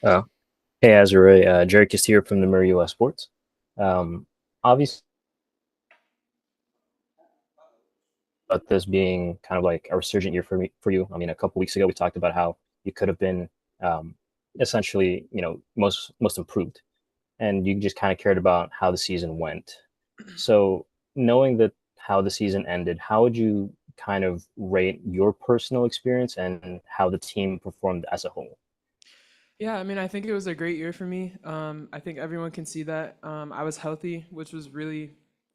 Oh, hey, Azurá, Jarek is here from the Murray US Sports. Obviously, about this being kind of like a resurgent year for you. I mean, a couple weeks ago we talked about how you could have been um, essentially, most improved, and you just kind of cared about how the season went. So, knowing that how the season ended, how would you kind of rate your personal experience and how the team performed as a whole? Yeah, I mean, I think it was a great year for me. I think everyone can see that. I was healthy, which was really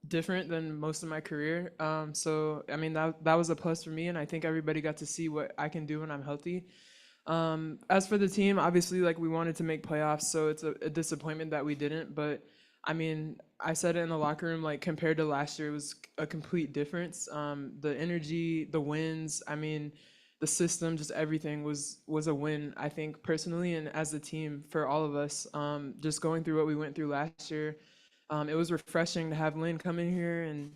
different than most of my career. So, I mean, that was a plus for me, and I think everybody got to see what I can do when I'm healthy. As for the team, obviously, like we wanted to make playoffs, so it's a disappointment that we didn't. But I mean, I said it in the locker room, like compared to last year, it was a complete difference. The energy, the wins, I mean, the system, just everything was a win. I think personally and as a team for all of us. Just going through what we went through last year, it was refreshing to have Lynn come in here and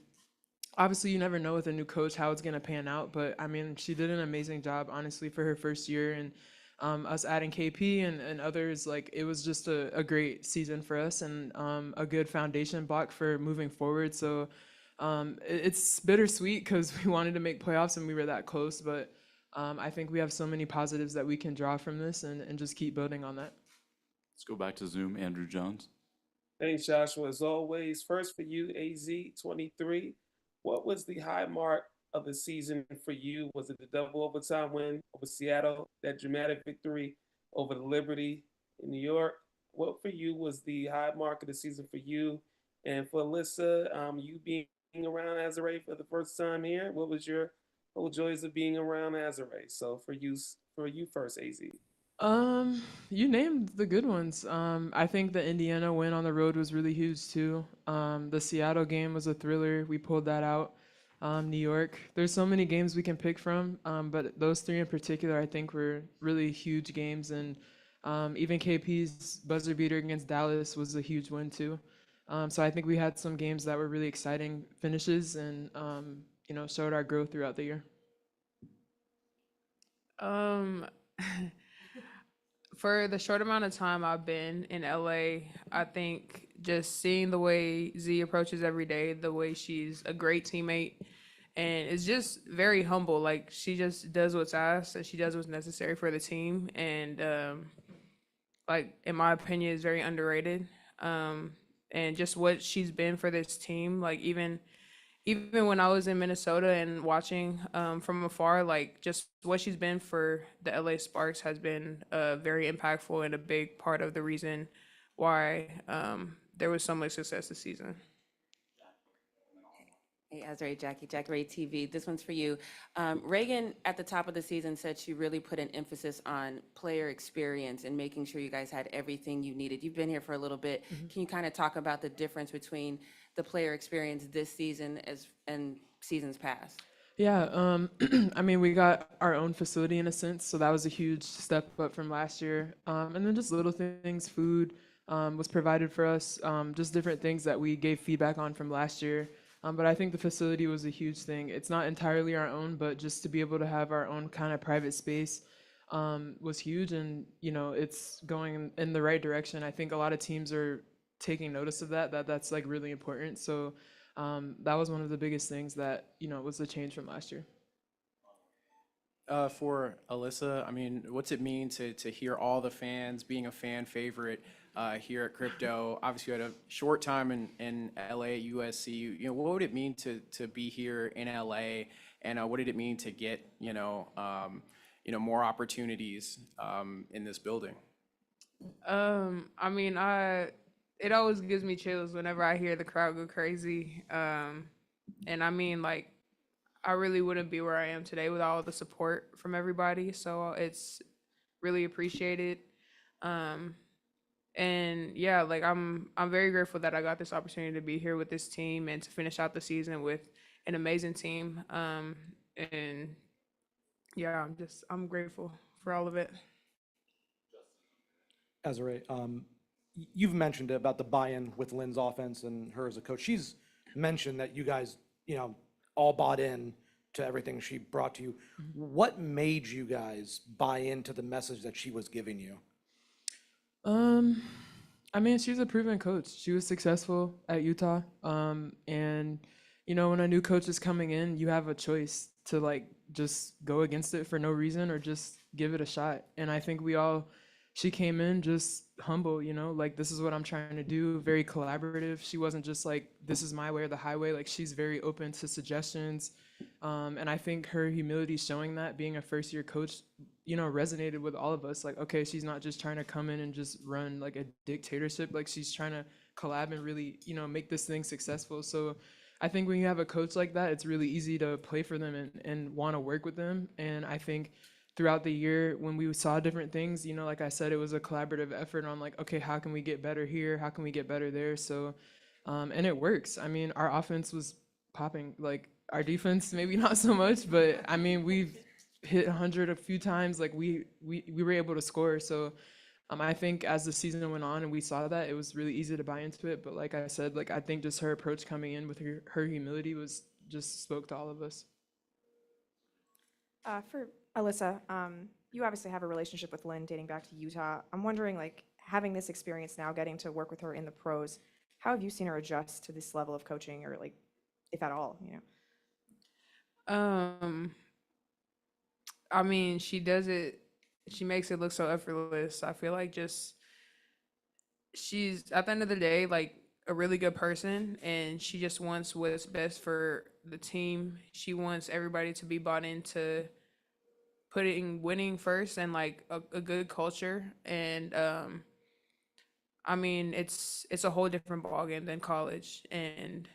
obviously you never know with a new coach how it's going to pan out, but I mean she did an amazing job honestly for her first year. And us adding KP and others, like it was just a great season for us and a good foundation block for moving forward. So it's bittersweet because we wanted to make playoffs and we were that close, but I think we have so many positives that we can draw from this and just keep building on that. Let's go back to Zoom. Andrew Jones. Thanks, Joshua. As always, first for you, AZ23. What was the high mark of the season for you? Was it the double overtime win over Seattle, that dramatic victory over the Liberty in New York? What for you was the high mark of the season for you? And for Alyssa, you being around Azurá for the first time here, what was your whole joys of being around Azurá? So for you first, AZ. You named the good ones. I think the Indiana win on the road was really huge too. The Seattle game was a thriller. We pulled that out. New York. There's so many games we can pick from, but those three in particular, I think, were really huge games. And even KP's buzzer beater against Dallas was a huge win too. So I think we had some games that were really exciting finishes and showed our growth throughout the year. Um, for the short amount of time I've been in LA, I think just seeing the way Z approaches every day, the way she's a great teammate and is just very humble. Like she just does what's asked and she does what's necessary for the team. And like in my opinion, is very underrated. Um, and just what she's been for this team, like even when I was in Minnesota and watching from afar, like just what she's been for the LA Sparks has been very impactful and a big part of the reason why there was so much success this season. Hey, Azrae, Jackie Ray TV. This one's for you. Reagan, at the top of the season, said she really put an emphasis on player experience and making sure you guys had everything you needed. You've been here for a little bit. Can you kind of talk about the difference between the player experience this season as and seasons past? Yeah, I mean, we got our own facility in a sense, so that was a huge step up from last year. And then just little things, food was provided for us, just different things that we gave feedback on from last year. But I think the facility was a huge thing. It's not entirely our own, but just to be able to have our own kind of private space was huge, and it's going in the right direction. I think a lot of teams are taking notice of that. That's like really important. So that was one of the biggest things that was the change from last year. For Alyssa, I mean, what's it mean to hear all the fans being a fan favorite here at Crypto? Obviously, you had a short time in LA at USC. What would it mean to be here in LA, and what did it mean to get more opportunities in this building? I mean, I it always gives me chills whenever I hear the crowd go crazy. And I mean, like I really wouldn't be where I am today without all the support from everybody. So it's really appreciated. Um, and yeah, like I'm very grateful that I got this opportunity to be here with this team and to finish out the season with an amazing team. And yeah, I'm grateful for all of it. Azure, you've mentioned about the buy-in with Lynn's offense and her as a coach. She's mentioned that you guys, all bought in to everything she brought to you. What made you guys buy into the message that she was giving you? Um, I mean, she's a proven coach. She was successful at Utah. And when a new coach is coming in, you have a choice to like just go against it for no reason or just give it a shot. And I think she came in just humble, like this is what I'm trying to do, very collaborative. She wasn't just like, this is my way or the highway. Like she's very open to suggestions. And I think her humility showing that being a first year coach resonated with all of us. Like, okay, she's not just trying to come in and just run like a dictatorship. Like she's trying to collab and really, make this thing successful. So I think when you have a coach like that, it's really easy to play for them and want to work with them. And I think throughout the year when we saw different things, like I said, it was a collaborative effort on like, okay, how can we get better here? How can we get better there? So, and it works. I mean, our offense was popping, like our defense, maybe not so much, but I mean, we've hit 100 a few times. Like we were able to score. So I think as the season went on and we saw that, it was really easy to buy into it. But like I said, like I think just her approach coming in with her humility was just spoke to all of us. For Alissa, you obviously have a relationship with Lynn dating back to Utah. I'm wondering, like, having this experience now, getting to work with her in the pros, how have you seen her adjust to this level of coaching, or like, if at all, Um, I mean, she does it. She makes it look so effortless. I feel like just she's at the end of the day like a really good person, and she just wants what's best for the team. She wants everybody to be bought into putting winning first and like a good culture. And I mean, it's a whole different ballgame than college, and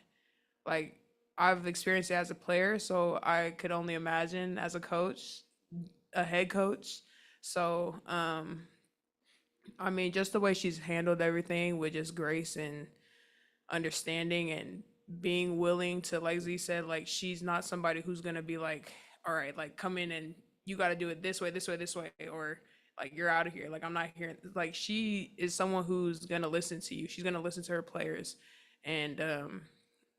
like I've experienced it as a player, so I could only imagine as a coach, a head coach. So I mean, just the way she's handled everything with just grace and understanding and being willing to, like Z said, like she's not somebody who's gonna be like, all right, like come in and you got to do it this way, this way, this way, or like you're out of here. Like I'm not here. Like she is someone who's gonna listen to you. She's gonna listen to her players, and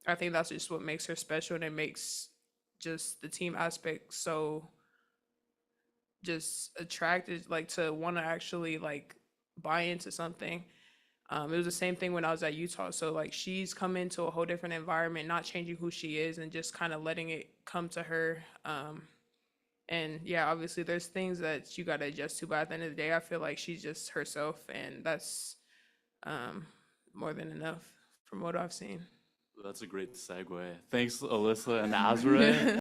I think that's just what makes her special, and it makes just the team aspect so just attracted, like to want to actually like buy into something. It was the same thing when I was at Utah. So like she's come into a whole different environment, not changing who she is and just kind of letting it come to her. And yeah, obviously there's things that you got to adjust to, but at the end of the day, I feel like she's just herself, and that's um, more than enough from what I've seen. That's a great segue. Thanks, Alyssa and Azurá.